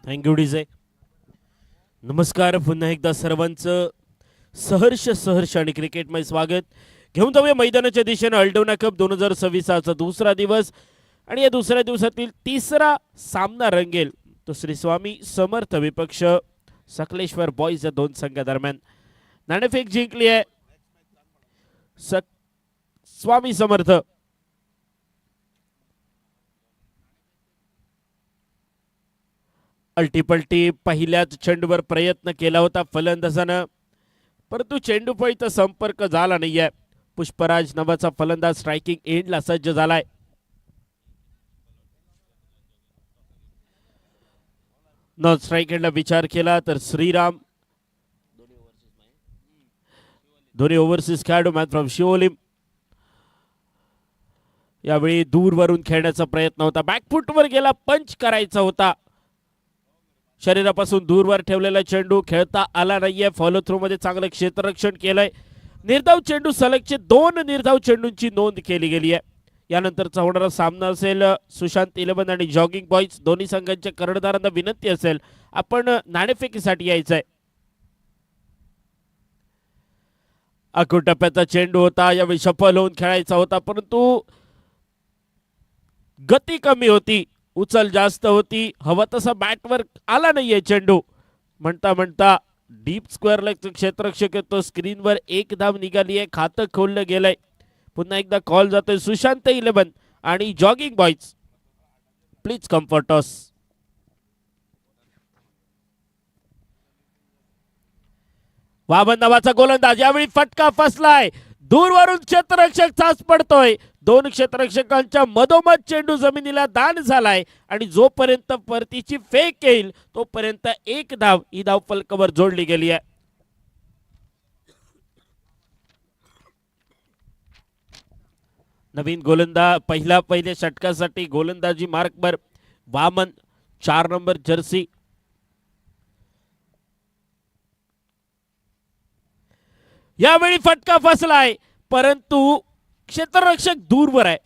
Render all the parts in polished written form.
Thank you DJ. नमस्कार पुन्हा एकदा सर्वांचं सहर्ष आणि क्रिकेटमध्ये स्वागत. घेऊन जाऊया मैदानाच्या दिशेने अल्टोना कप 2026चा दुसरा दिवस आणि या दुसऱ्या दिवसातील तिसरा सामना रंगेल तो श्री स्वामी समर्थ विपक्ष सकलेश्वर बॉईज या दोन संघादरम्यान. नाणेफेक जिंकली आहे स्वामी समर्थ. अल्टीपल्टी पहिल्याच चेंडूवर प्रयत्न केला होता फलंदाजानं, परंतु चेंडूपळीचा संपर्क झाला नाहीये. पुष्पराज नावाचा फलंदाज स्ट्रायकिंग एंडला सज्ज झालाय. न स्ट्राईक एंडला विचार केला तर श्रीराम, दोन्ही ओव्हरसीज खेळाडू मॅन फ्रॉम शिवोलीम. यावेळी दूरवरून खेळण्याचा प्रयत्न होता, बॅकफुटवर गेला, पंच करायचा होता. शरीरापासून दूरवर ठेवलेला चेंडू खेळता आला नाहीये. फॉलो थ्रू मध्ये चांगलं क्षेत्ररक्षण केलंय. निर्धाव चेंडू सलगचे 2 निर्धाव चेंडूंची नोंद केली गेली आहे. यानंतरचा होणारा सामना असेल सुशांत 11 आणि जॉगिंग बॉईज. दोन्ही संघांच्या कर्णधारांना विनंती असेल आपण नाणेफेकीसाठी यायचंय. अखूट टप्प्याचा चेंडू होता, यावेळी सफल होऊन खेळायचा होता, परंतु गती कमी होती, उचल जास्त होती, हवा तसा बॅटवर आला नाहीये चेंडू. म्हणता म्हणता डीप स्क्वेअर लेगचं क्षेत्ररक्षक येतो. स्क्रीनवर एक धाव निघाली आहे, खातं खोललं गेलंय. पुन्हा एकदा कॉल जातोय सुशांत 11 आणि जॉगिंग बॉईज. प्लीज कम्फर्ट अस. वामन नावाचा गोलंदाज, यावेळी फटका फसलाय. दूरवरून क्षेत्ररक्षक चाच पडतोय. 2 क्षेत्ररक्षकांच्या मधोमध चेंडू जमिनीला दान झालाय आणि जोपर्यंत परतीची फेक येईल तोपर्यंत एक धाव ही धाव फलकावर जोडली गेली आहे. नवीन गोलंदाज पहिल्या षटकासाठी गोलंदाजी मार्कवर वामन, 4 नंबर जर्सी. यावेळी फटका फसलाय, परंतु क्षेत्ररक्षक दूरवर आहे.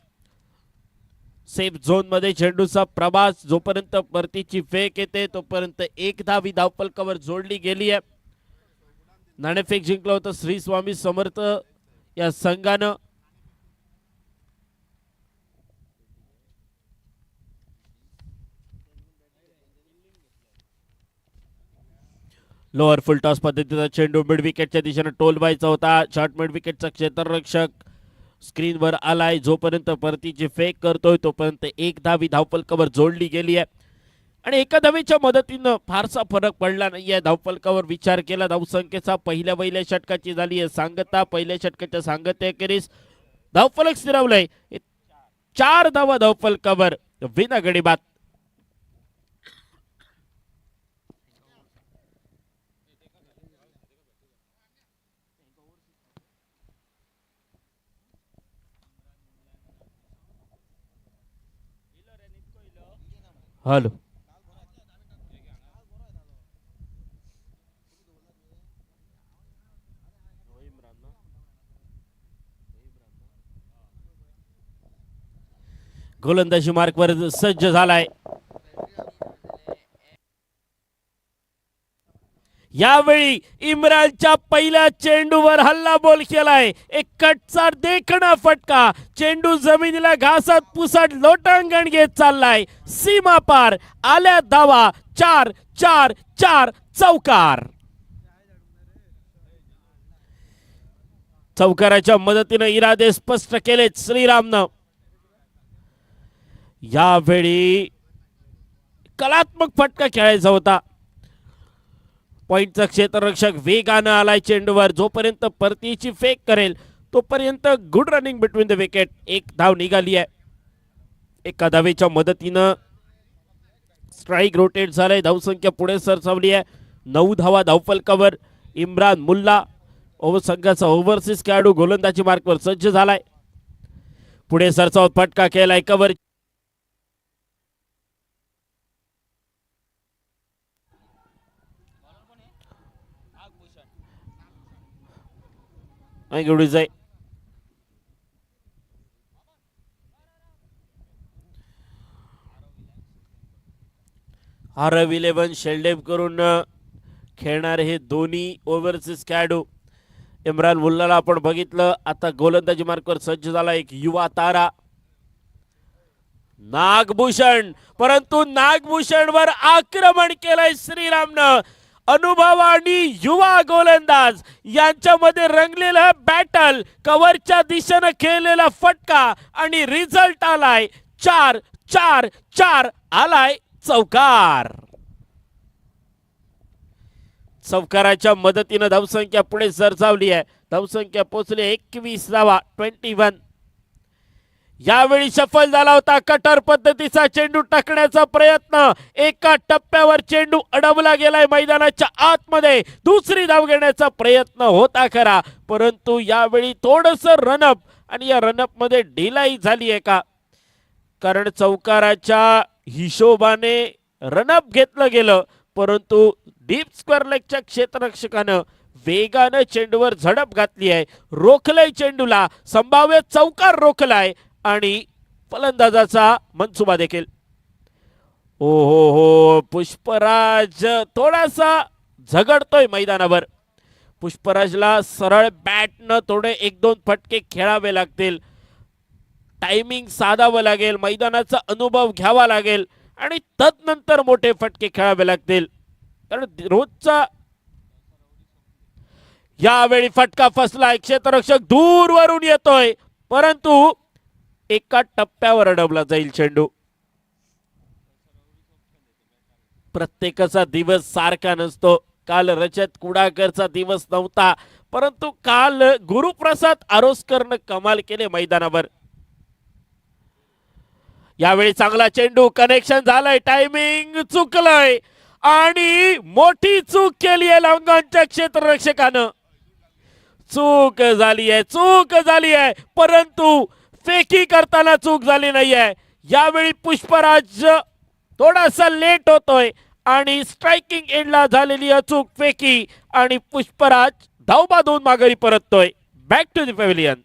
सेफ झोन मध्ये चेंडूचा प्रवास, जोपर्यंत परतीची फेक येते तोपर्यंत एक धाव ही धावफलकावर जोडली गेली आहे. नाणेफेक जिंकलं होतं श्री स्वामी समर्थ या संघानं. लोअर फुल टॉस पद्धतीचा चेंडू मिड विकेटच्या दिशेने टोल व्हायचा होता. शॉर्ट मिड विकेटचा क्षेत्ररक्षक स्क्रीनवर आलाय. जोपर्यंत परतीची फेक करतोय तोपर्यंत एक धाव ही धावफलकावर जोडली गेली आहे आणि एका धावेच्या मदतीनं फारसा फरक पडला नाहीये. धावफलकावर विचार केला धावसंख्येचा पहिल्या षटकाची झाली आहे सांगता. पहिल्या षटकाच्या सांगतेखेरीज धावफलक स्थिरावलंय 4 धावा धावफलकावर विना गडी बाद. हॅलो, गोलंदाजी मार्कवर सज्ज झालाय. यावेळी इम्रानच्या पहिल्या चेंडूवर हल्ला बोल केलाय. एक कटचा देखणा फटका, चेंडू जमिनीला घासत पुसट लोटांगण घेत चाललाय. सीमा पार आल्या धावा. 4 4 4 चौकार. चौकाराच्या मदतीने इरादे स्पष्ट केलेत श्रीरामनं. यावेळी कलात्मक फटका खेळायचा होता. पॉइंटचा क्षेत्ररक्षक वेगानं आलाय चेंडूवर. जोपर्यंत परतीची फेक करेल तोपर्यंत good running between the wicket. एक धाव निघाली आहे. एका धावेच्या मदतीनं स्ट्राईक रोटेट झालंय. धावसंख्या पुढे सरसावली आहे. 9 धावा धावफलकावर. इम्रान मुल्ला संघाचा ओव्हरसीज खेळाडू गोलंदाजी मार्कवर सज्ज झालाय. पुढे सरसावत फटका केलाय कव्हर. एवढीच आहे. आरव 11 शेल्डेम करून खेळणारे हे दोन्ही ओव्हरसीज खेळाडू. इम्रान मुल्लाला आपण बघितलं, आता गोलंदाजी मार्कवर सज्ज झाला एक युवा तारा नागभूषण, परंतु नागभूषणवर आक्रमण केलंय श्रीरामनं. अनुभव आणि युवा गोलंदाज यांच्यामध्ये रंगलेलं बॅटल, कव्हरच्या दिशेनं खेळलेला फटका आणि रिझल्ट आलाय 4-4-4 आलाय चौकार. चौकाराच्या मदतीनं धावसंख्या पुढे सरसावली आहे. धावसंख्या पोहोचली 21 धावा 21. यावेळी सफल झाला होता कटर पद्धतीचा चेंडू टाकण्याचा प्रयत्न. एका टप्प्यावर चेंडू अडवला गेलाय मैदानाच्या आतमध्ये. दुसरी धाव घेण्याचा प्रयत्न होता खरा, परंतु यावेळी थोडस रनअप आणि या रनअप मध्ये ढिलाई झाली आहे का, कारण चौकाराच्या हिशोबाने रनअप घेतलं गेलं, परंतु डीप स्क्वेअर लेगच्या क्षेत्ररक्षकानं वेगानं चेंडूवर झडप घातली आहे. रोखलंय चेंडूला, संभाव्य चौकार रोखलाय आणि फलंदाजाचा मनसुबा देखील. ओ हो, पुष्पराज थोडासा झगडतोय मैदानावर. पुष्पराजला सरळ बॅटनं थोडे 1-2 फटके खेळावे लागतील, टायमिंग साधावं लागेल, मैदानाचा अनुभव घ्यावा लागेल आणि तदनंतर मोठे फटके खेळावे लागतील, कारण रोजचा. यावेळी फटका फसलाय, क्षेत्ररक्षक दूरवरून येतोय, परंतु एका टप्प्यावर अडवला जाईल चेंडू. प्रत्येकाचा दिवस सारखा नसतो. काल रजत कुडाकरचा दिवस नव्हता, परंतु काल गुरुप्रसाद आरोस्करनं कमाल केले मैदानावर. यावेळी चांगला चेंडू, कनेक्शन झालंय, टायमिंग चुकलंय आणि मोठी चूक केली आहे लॉंगॉनच्या क्षेत्ररक्षकानं. चूक झाली आहे, परंतु फेकी करताना चूक झाली नाहीये. यावेळी पुष्पराज थोडासा लेट होतोय आणि स्ट्रायकिंग एंडला झालेली अचूक फेकी आणि पुष्पराज धावबादून माघारी परततोय. Back to the pavilion.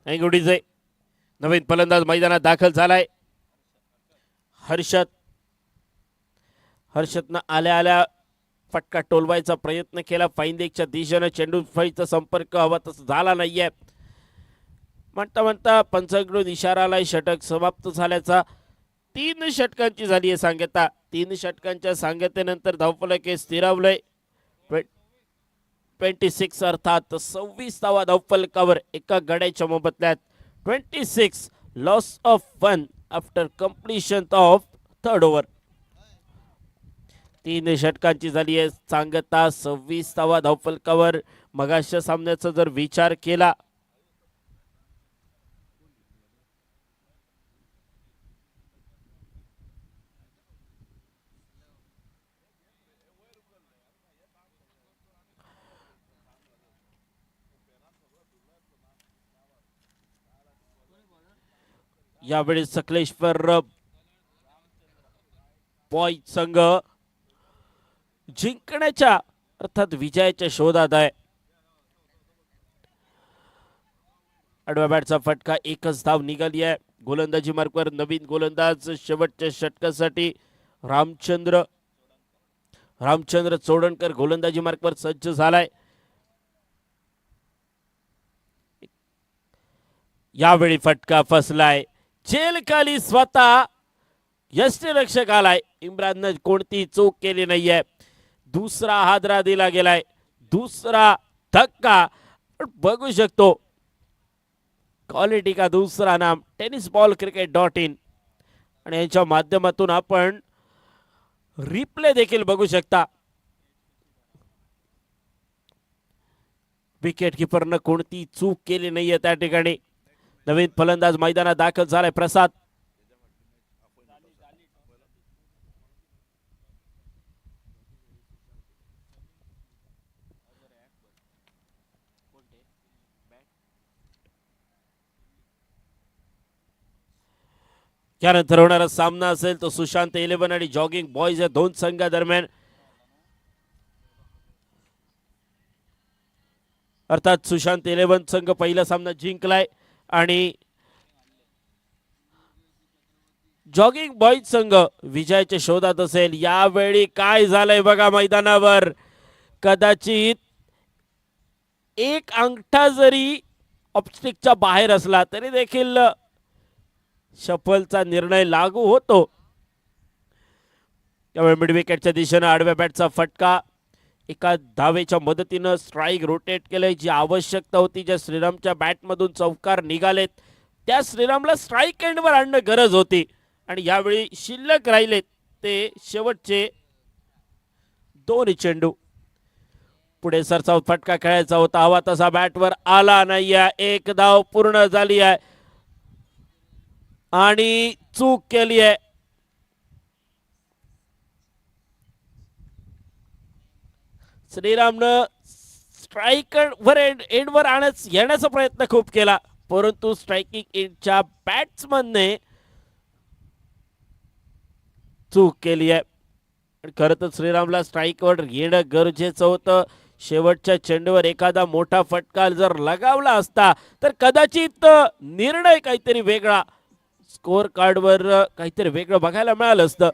गुडीजे नवीन फलंदाज मैदानात दाखल झालाय. हर्षदनं आल्या फटका टोलवायचा प्रयत्न केला. फाईनलेगच्या दिशेनं चेंडू फळीचा संपर्क हवा तसा झाला नाहीये. म्हणता पंचांकडून इशारा आलाय षटक समाप्त झाल्याचा. 3 षटकांची झाली आहे सांगता. 3 षटकांच्या सांगतेनंतर धावफलक हे स्थिरावलंय 26, अर्थात 26 धावा धावफलकावर एका गड्याच्या मोबदल्यात. 26 loss of 1 after completion of 3rd over. 3 षटकांची झाली आहे सांगता. 26 धावा धावफलकावर. मगाशच्या सामन्याचा जर विचार केला यावेळी सकलेश्वर बॉय संघ जिंकण्याच्या अर्थात विजयाच्या शोधात आहे. आडव्या बॅटचा फटका, एकच धाव निघाली आहे. गोलंदाजी मार्कवर नवीन गोलंदाज शेवटच्या षटकासाठी रामचंद्र चोडणकर गोलंदाजी मार्कवर सज्ज झालाय. यावेळी फटका फसलाय, झेल खाली स्वतः यष्टीरक्षक आलाय. इम्रानने कोणती चूक केली नाहीये. दुसरा हादरा दिला गेलाय, दुसरा धक्का. बघू शकतो क्वालिटी का दूसरा नाम tennisballcricket.in आणि यांच्या माध्यमातून आपण रिप्ले देखील बघू शकता. विकेट किपरनं कोणती चूक केली नाहीये त्या ठिकाणी. नवीन फलंदाज मैदानात दाखल झालाय प्रसाद. त्यानंतर होणारा सामना असेल तो सुशांत 11 आणि जॉगिंग बॉयज या दोन संघादरम्यान. अर्थात सुशांत 11 संघ पहिला सामना जिंकलाय आणि जॉगिंग बॉयज संघ विजयाच्या शोधात असेल. यावेळी काय झालंय बघा मैदानावर. कदाचित एक अंगठा जरी ऑब्स्टिकच्या बाहेर असला तरी देखील शफलचा निर्णय लागू होतो. त्यामुळे मिड विकेटच्या दिशेनं आडव्या बॅटचा फटका. एका धावेच्या मदतीनं स्ट्राईक रोटेट केलंय. जी आवश्यकता होती, ज्या श्रीरामच्या बॅटमधून चौकार निघालेत त्या श्रीरामला स्ट्राईक एंडवर आणणं गरज होती आणि यावेळी शिल्लक राहिलेत ते शेवटचे 2 चेंडू. पुढे सरचा फटका खेळायचा होता, हवा तसा बॅटवर आला नाहीये. 1 धाव पूर्ण झाली आहे आणि चूक केली आहे. श्रीरामनं स्ट्राईक वर एंडवर येण्याचा प्रयत्न खूप केला, परंतु स्ट्रायकिंग एंडच्या बॅट्समनने चूक केली आहे. खरं तर श्रीरामला स्ट्राईकवर येणं गरजेचं होतं. शेवटच्या चेंडूवर एखादा मोठा फटका जर लगावला असता तर कदाचित निर्णय काहीतरी वेगळा, स्कोअर कार्डवर काहीतरी वेगळं बघायला मिळालं असतं.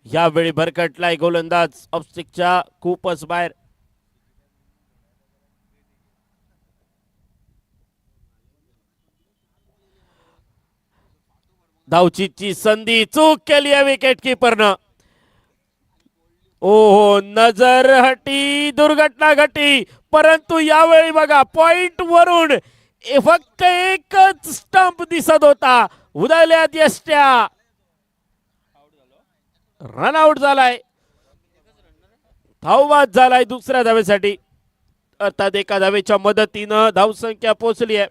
यावेळी भरकटलाय गोलंदाज ऑफस्टिकच्या खूपच बाहेर. धावचीची संधी चूक केली आहे विकेट किपरनं. ओहो, नजर हटी, दुर्घटना घटी. परंतु यावेळी बघा पॉइंट वरून फक्त एकच स्टंप दिसत होता. उदयल्यात यष्ट्या. रनआउट झालाय, धावबाद झालाय दुसऱ्या धावेसाठी. अर्थात एका धावेच्या मदतीनं धावसंख्या पोहोचली आहे.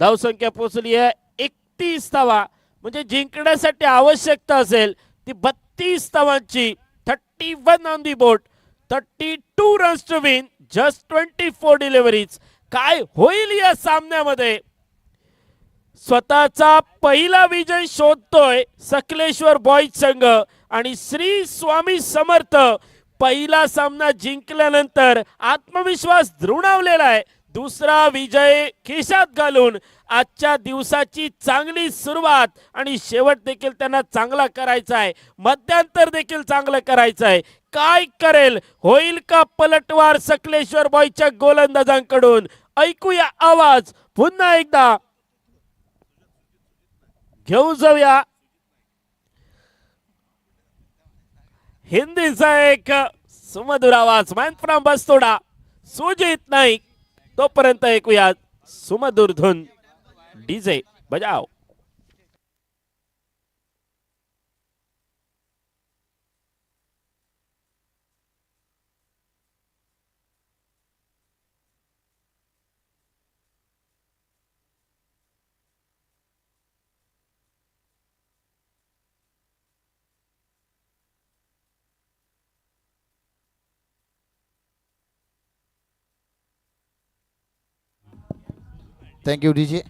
धावसंख्या पोहोचली आहे 31 धावा. म्हणजे जिंकण्यासाठी आवश्यकता असेल ती 32 धावांची. 31 on the board, 32 runs to win, just 24 deliveries. काय होईल या सामन्यामध्ये? स्वतःचा पहिला विजय शोधतोय सकलेश्वर बॉयज संघ आणि श्री स्वामी समर्थ पहिला सामना जिंकल्यानंतर आत्मविश्वास दृढवलेला आहे. दुसरा विजय खिशात घालून आजच्या दिवसाची चांगली सुरुवात आणि शेवट देखील त्यांना चांगला करायचा आहे. मध्यांतर देखील चांगलं करायचं आहे. काय करेल? होईल का पलटवार सकलेश्वर बॉयजच्या गोलंदाजांकडून? ऐकूया आवाज पुन्हा एकदा. घेऊन जाऊया हिंदीचा एक सुमधुर आवाज. Man from Bastoda Sujit Naik. तोपर्यंत ऐकूया सुमधुर धुन. डीजे बजाव. Thank you DJ.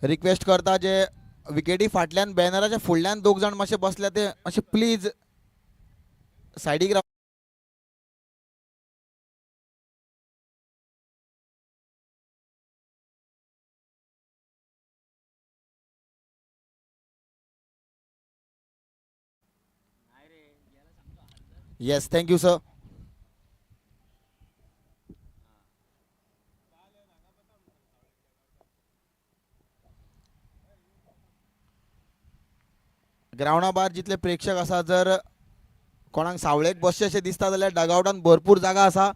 रिक्वेस्ट करता जे विकेटी फाटल्यान बॅनराच्या फुडल्यान 2 जण मातशे बसल्या ते मातशे प्लीज सायडीक राव. Yes, thank you sir. ग्राउंडा भायर जितले प्रेक्षक आसा, जर कोणाक सावळेक बसचे अशें दिसता जाल्यार डगआउटान भरपूर जागा आसा.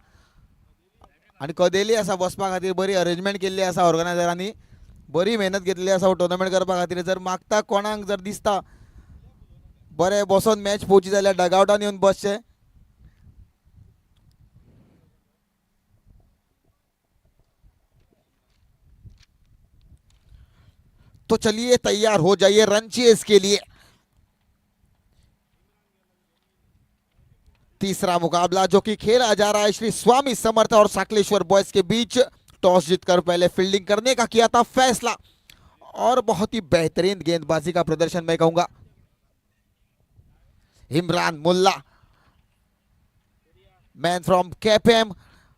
आणि कदेली असा बसपा खातीर बरी अरेंजमेंट केल्ली असा ऑर्गनायझरांनी, बरी मेहनत घेतली असा टुर्नामेंट करपा खातीर. जर मागता कोणाक जर दिसता बरे बसोन मॅच पोवची जाल्यार डगआउटान येवन बसचे. तो चलिए तैयार हो जाइए रन चेस के लिए. तीसरा मुकाबला जो कि खेला जा रहा है श्री स्वामी समर्थ और साकलेश्वर बॉयज के बीच. टॉस जीतकर पहले फील्डिंग करने का किया था फैसला और बहुत ही बेहतरीन गेंदबाजी का प्रदर्शन मैं कहूंगा. Imran Mulla man from KPM,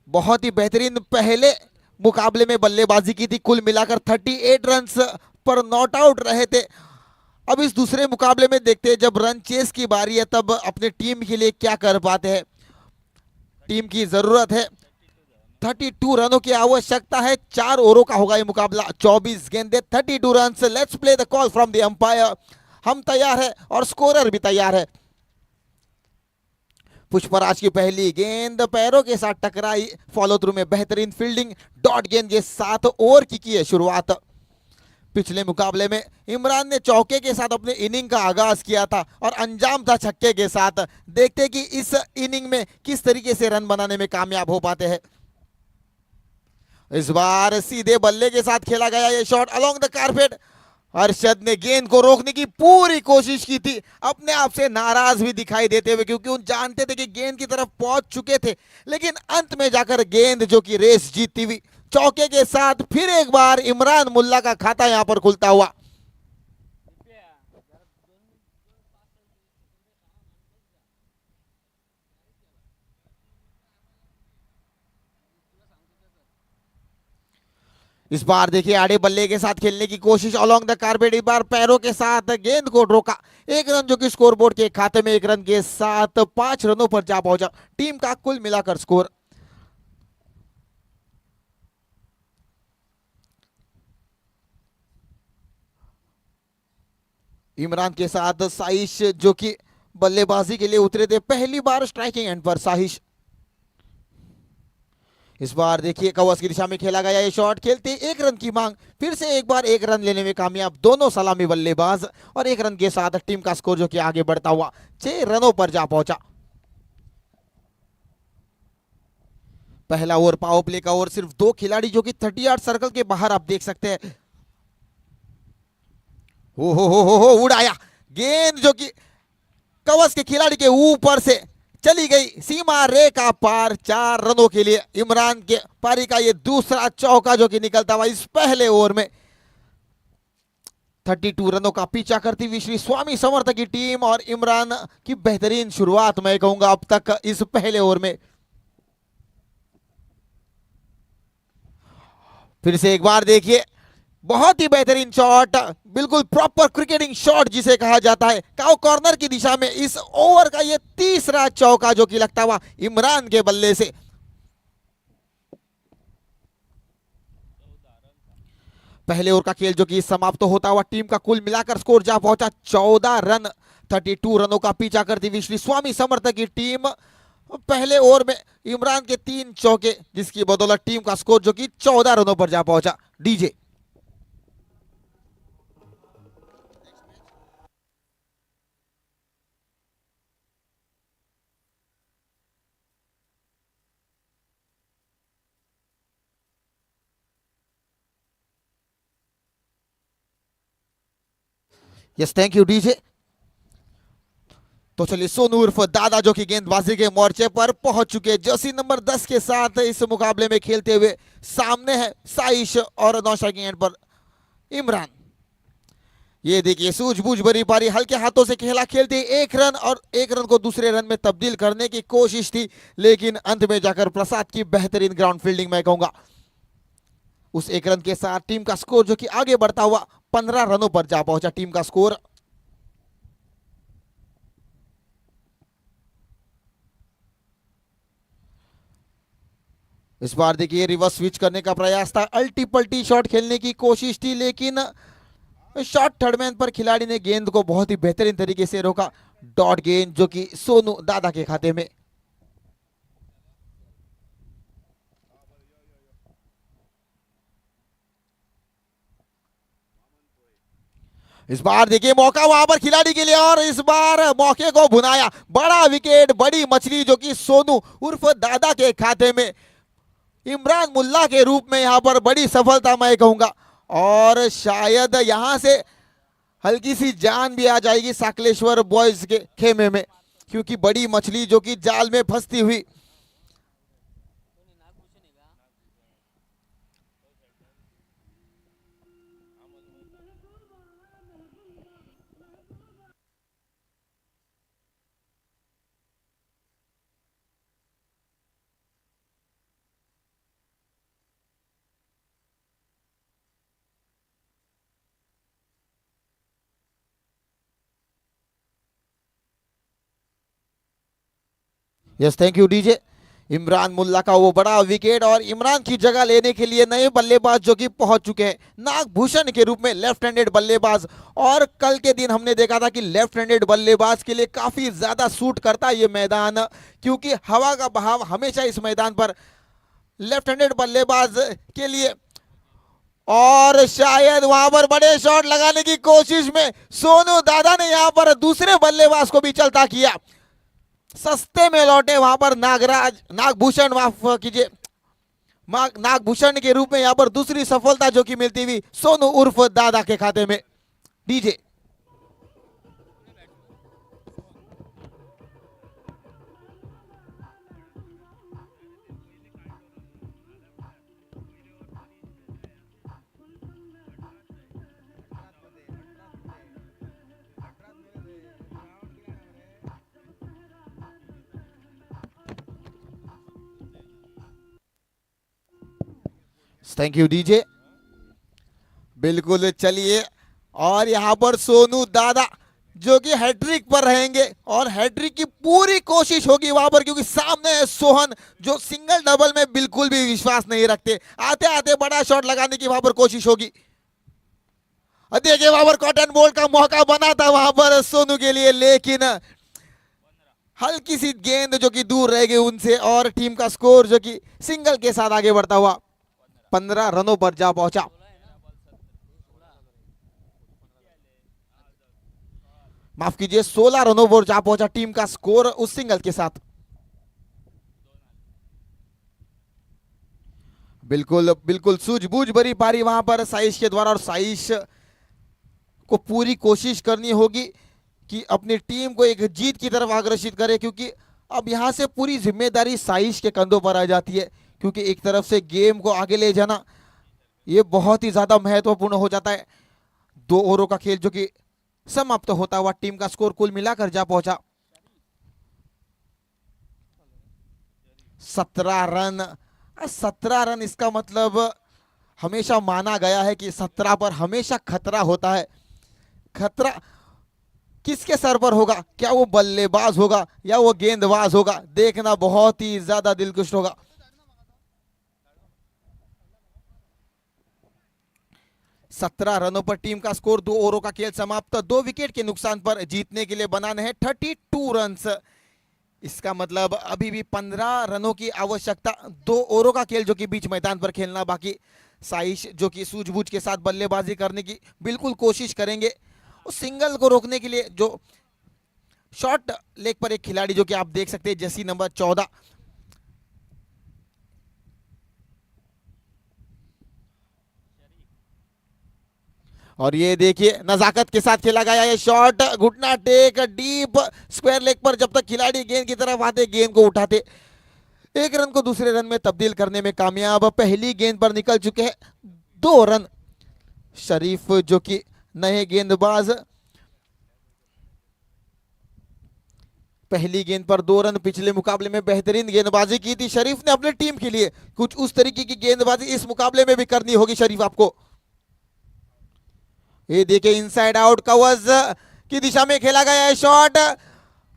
बहुत ही बेहतरीन पहले मुकाबले में बल्लेबाजी की थी. कुल मिलाकर 38 रन्स पर नॉट आउट रहे थे. अब इस दूसरे मुकाबले में देखते हैं जब रन चेस की बारी है तब अपने टीम के लिए क्या कर पाते हैं. टीम की जरूरत है 32 रनों की आवश्यकता है. 4 ओवरों का होगा ये मुकाबला. 24 गेंदे 32 run. Let's play the call from the umpire. हम तैयार है और स्कोरर भी तैयार है. पुष्पराज की पहली गेंद पैरों के साथ टकराई. फॉलो थ्रू में बेहतरीन फील्डिंग. डॉट गेंद के साथ ओवर की है शुरुआत. पिछले मुकाबले में इमरान ने चौके के साथ अपने इनिंग का आगाज किया था और अंजाम था छक्के के साथ. देखते कि इस इनिंग में किस तरीके से रन बनाने में कामयाब हो पाते हैं. इस बार सीधे बल्ले के साथ खेला गया ये shot along the carpet. Arshad ने गेंद को रोकने की पूरी कोशिश की थी, अपने आप से नाराज भी दिखाई देते हुए, क्योंकि उन जानते थे कि गेंद की तरफ पहुंच चुके थे. लेकिन अंत में जाकर गेंद जो कि रेस जीतती हुई चौके के साथ फिर एक बार इमरान मुल्ला का खाता यहां पर खुलता हुआ. इस बार देखिए आड़े बल्ले के साथ खेलने की कोशिश अलोंग द कारपेट. इस बार पैरों के साथ गेंद को रोका. 1 रन जो कि स्कोरबोर्ड के खाते में 1 रन के साथ 5 रनों पर जा पहुंचा. टीम का कुल मिलाकर स्कोर इमरान के साथ साहिश जो कि बल्लेबाजी के लिए उतरे थे. पहली बार स्ट्राइकिंग एंड पर साहिश. इस बार देखिए कवच की दिशा में खेला गया ये शॉट. खेलते 1 रन की मांग. फिर से एक बार 1 रन लेने में कामयाब दोनों सलामी बल्लेबाज. और 1 रन के साथ टीम का स्कोर जो कि आगे बढ़ता हुआ 6 रनों पर जा पहुंचा. पहला ओवर पावर प्ले का ओवर. सिर्फ 2 खिलाड़ी जो कि 38 सर्कल के बाहर आप देख सकते हैं. हो उड़ाया गेंद जो कि कवच के खिलाड़ी के ऊपर से चली गई सीमा रेखा पार. 4 रनों के लिए इमरान के पारी का ये दूसरा चौका जो कि निकलता हुआ इस पहले ओवर में. 32 रनों का पीछा करती हुई श्री स्वामी समर्थ की टीम और इमरान की बेहतरीन शुरुआत मैं कहूंगा अब तक इस पहले ओवर में. फिर से एक बार देखिए बहुत ही बेहतरीन शॉट, बिल्कुल प्रॉपर क्रिकेटिंग शॉट जिसे कहा जाता है. काउ कॉर्नर की दिशा में इस ओवर का ये तीसरा चौका जो कि लगता हुआ इमरान के बल्ले से. पहले ओवर का खेल जो कि समाप्त होता हुआ टीम का कुल मिलाकर स्कोर जा पहुंचा 14 रन. 32 रनों का पीछा करती हुई श्री स्वामी समर्थ की टीम पहले ओवर में इमरान के 3 चौके जिसकी बदौलत टीम का स्कोर जो कि 14 रनों पर जा पहुंचा. DJ yes thank you DJ. तो चलिए सोनू उर्फ दादा जो कि गेंदबाजी के मोर्चे पर पहुंच चुके हैं. जर्सी नंबर 10 के साथ इस मुकाबले में खेलते हुए सामने है साइश और नौ स्ट्राइकिंग एंड पर इमरान. ये देखिए सूझबूझ भरी पारी हल्के हाथों से खेला. खेलते 1 रन और 1 रन को दूसरे रन में तब्दील करने की कोशिश थी, लेकिन अंत में जाकर प्रसाद की बेहतरीन ग्राउंड फील्डिंग मैं कहूंगा उस 1 रन के साथ टीम का स्कोर जो कि आगे बढ़ता हुआ 15 रनों पर जा पहुंचा. टीम का स्कोर इस बार देखिए रिवर्स स्विच करने का प्रयास था. अल्टी पल्टी शॉट खेलने की कोशिश थी, लेकिन शॉट थर्ड मैन पर खिलाड़ी ने गेंद को बहुत ही बेहतरीन तरीके से रोका. डॉट गेंद जो कि सोनू दादा के खाते में. इस बार देखिए मौका वहां पर खिलाड़ी के लिए और इस बार मौके को भुनाया। बड़ा विकेट, बड़ी मछली जो कि सोनू उर्फ दादा के खाते में इमरान मुल्ला के रूप में यहां पर बड़ी सफलता मैं कहूंगा। और शायद यहां से हल्की सी जान भी आ जाएगी साकलेश्वर बॉयज के खेमे में, क्योंकि बड़ी मछली जो कि जाल में फंसती हुई yes thank you DJ. Imran Mulla का वो बड़ा विकेट और इमरान की जगह लेने के लिए नए बल्लेबाज जो कि पहुंच चुके हैं नागभूषण के रूप में, लेफ्ट हैंडेड बल्लेबाज। और कल के दिन हमने देखा था कि लेफ्ट हैंडेड बल्लेबाज के लिए काफी ज्यादा सूट करता है ये मैदान, क्योंकि हवा का बहाव हमेशा इस मैदान पर लेफ्ट हैंडेड बल्लेबाज के लिए। और शायद वहां पर बड़े शॉट लगाने की कोशिश में सोनू दादा ने यहां पर दूसरे बल्लेबाज को भी चलता किया। सस्ते में लौटे वहां पर नागभूषण, माफ कीजिए, नागभूषण के रूप में यहां पर दूसरी सफलता जो कि मिलती हुई सोनू उर्फ दादा के खाते में। DJ thank you DJ. बिल्कुल चलिए, और यहां पर सोनू दादा जो कि हैट्रिक पर रहेंगे और हैट्रिक की पूरी कोशिश होगी वहां पर, क्योंकि सामने है सोहन जो सिंगल डबल में बिल्कुल भी विश्वास नहीं रखते। आते आते बड़ा शॉट लगाने की वहां पर कोशिश होगी। देखिए वहां पर कॉटन बॉल का मौका बना था वहां पर सोनू के लिए, लेकिन हल्की सी गेंद जो कि दूर रह गई उनसे और टीम का स्कोर जो कि सिंगल के साथ आगे बढ़ता हुआ 15 रनों पर जा पहुंचा। माफ कीजिए 16 रनों पर जा पहुंचा टीम का स्कोर उस सिंगल के साथ। बिल्कुल बिल्कुल सूझबूझ भरी पारी वहां पर साइश के द्वारा, और साइश को पूरी कोशिश करनी होगी कि अपनी टीम को एक जीत की तरफ आकर्षित करे, क्योंकि अब यहां से पूरी जिम्मेदारी साइश के कंधों पर आ जाती है। क्योंकि एक तरफ से गेम को आगे ले जाना ये बहुत ही ज्यादा महत्वपूर्ण हो जाता है। 2 ओवरों का खेल जो कि समाप्त होता हुआ टीम का स्कोर कुल मिलाकर जा पहुंचा 17 रन। 17 रन, इसका मतलब हमेशा माना गया है कि 17 पर हमेशा खतरा होता है। खतरा किसके सर पर होगा? क्या वो बल्लेबाज होगा या वो गेंदबाज होगा? देखना बहुत ही ज्यादा दिलकश होगा। 17 रनों पर टीम का स्कोर, 2 ओवरों का खेल समाप्त, 2 विकेट के नुकसान पर जीतने के लिए बनाने हैं 32 रन। इसका मतलब अभी भी 15 रनों की आवश्यकता, 2 ओवरों का खेल जो कि बीच मैदान पर खेलना बाकी। साइश जो कि सूझबूझ के साथ बल्लेबाजी करने की बिल्कुल कोशिश करेंगे। उस सिंगल को रोकने के लिए जो शॉर्ट लेग पर एक खिलाड़ी जो कि आप देख सकते हैं जर्सी नंबर 14, और ये देखिए नजाकत के साथ खेला गया ये शॉट, घुटना टेक डीप स्क्वायर लेग पर। जब तक खिलाड़ी गेंद की तरफ आते गेंद को उठाते, 1 रन को दूसरे रन में तब्दील करने में कामयाब। पहली गेंद पर निकल चुके हैं 2 रन। शरीफ जो कि नए गेंदबाज, पहली गेंद पर 2 रन। पिछले मुकाबले में बेहतरीन गेंदबाजी की थी शरीफ ने अपनी टीम के लिए। कुछ उस तरीके की गेंदबाजी इस मुकाबले में भी करनी होगी शरीफ आपको। ये देखिए इनसाइड आउट कवर्स की दिशा में खेला गया है शॉट,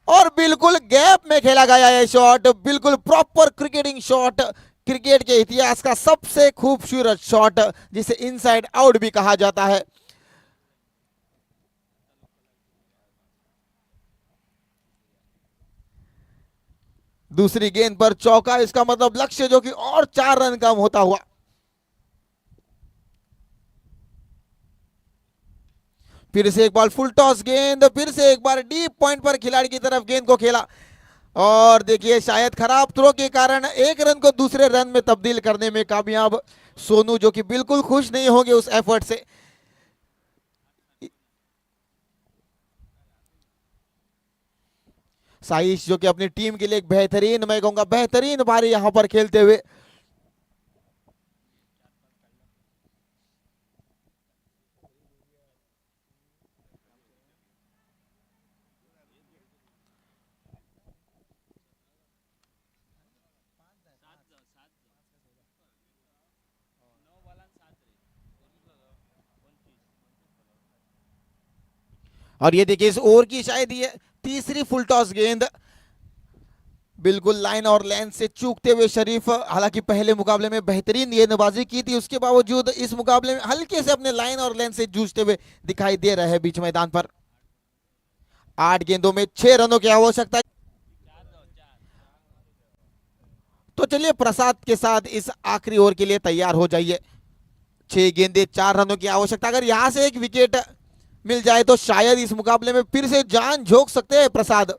और बिल्कुल गैप में खेला गया है शॉट। बिल्कुल प्रॉपर क्रिकेटिंग शॉट, क्रिकेट के इतिहास का सबसे खूबसूरत शॉट जिसे इनसाइड आउट भी कहा जाता है। दूसरी गेंद पर चौका, इसका मतलब लक्ष्य जो कि और 4 रन कम होता हुआ। फिर से एक बार फुल टॉस गेंद, फिर से एक बार डीप पॉइंट पर खिलाड़ी की तरफ गेंद को खेला और देखिए शायद खराब थ्रो के कारण एक रन को दूसरे रन में तब्दील करने में कामयाब सोनू, जो कि बिल्कुल खुश नहीं होंगे उस एफर्ट से। साइश जो कि अपनी टीम के लिए एक बेहतरीन, मैं कहूंगा बेहतरीन पारी यहां पर खेलते हुए। और ये देखिए इस ओवर की शायद ये तीसरी फुल टॉस गेंद, बिल्कुल लाइन और लेंथ से चूकते हुए शरीफ, हालांकि पहले मुकाबले में बेहतरीन गेंदबाजी की थी, उसके बावजूद इस मुकाबले में हल्के से अपने लाइन और लेंथ से जूझते हुए दिखाई दे रहे हैं बीच मैदान पर। 8 गेंदों में 6 रनों की आवश्यकता। तो चलिए प्रसाद के साथ इस आखिरी ओवर के लिए तैयार हो जाइए। 6 गेंदे 4 रनों की आवश्यकता, अगर यहां से एक विकेट मिल जाए तो शायद इस मुकाबले में फिर से जान झोंक सकते हैं प्रसाद।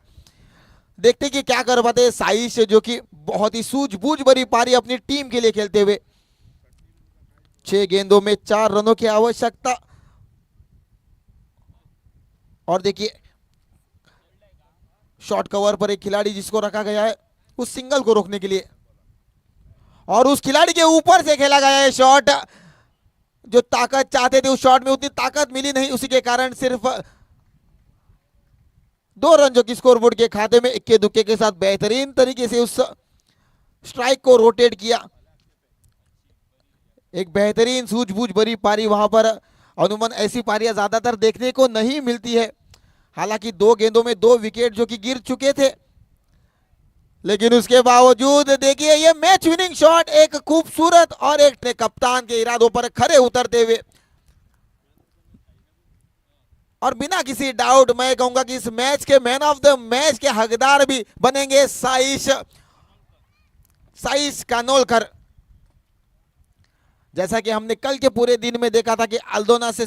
देखते कि क्या कर पाते साइश, जो कि बहुत ही सूझबूझ भरी पारी अपनी टीम के लिए खेलते हुए। 6 गेंदों में 4 रनों की आवश्यकता और देखिए शॉर्ट कवर पर एक खिलाड़ी जिसको रखा गया है उस सिंगल को रोकने के लिए, और उस खिलाड़ी के ऊपर से खेला गया है शॉट। जो ताकत चाहते थे उस शॉट में उतनी ताकत मिली नहीं, उसी के कारण सिर्फ 2 रन जो कि स्कोरबोर्ड के खाते में इक्के दुक्के के साथ बेहतरीन तरीके से उस स्ट्राइक को रोटेट किया। एक बेहतरीन सूझबूझ भरी पारी वहां पर, अनुमान ऐसी पारियां ज्यादातर देखने को नहीं मिलती है। हालांकि 2 गेंदों में 2 विकेट जो कि गिर चुके थे, लेकिन उसके बावजूद देखिए ये मैच विनिंग शॉट एक खूबसूरत और एक कप्तान के इरादों पर खरे उतरते हुए, और बिना किसी डाउट मैं कहूंगा कि इस मैच के मैन ऑफ द मैच के हकदार भी बनेंगे साइश कानोलकर। जैसा कि हमने कल के पूरे दिन में देखा था कि अल्दोना से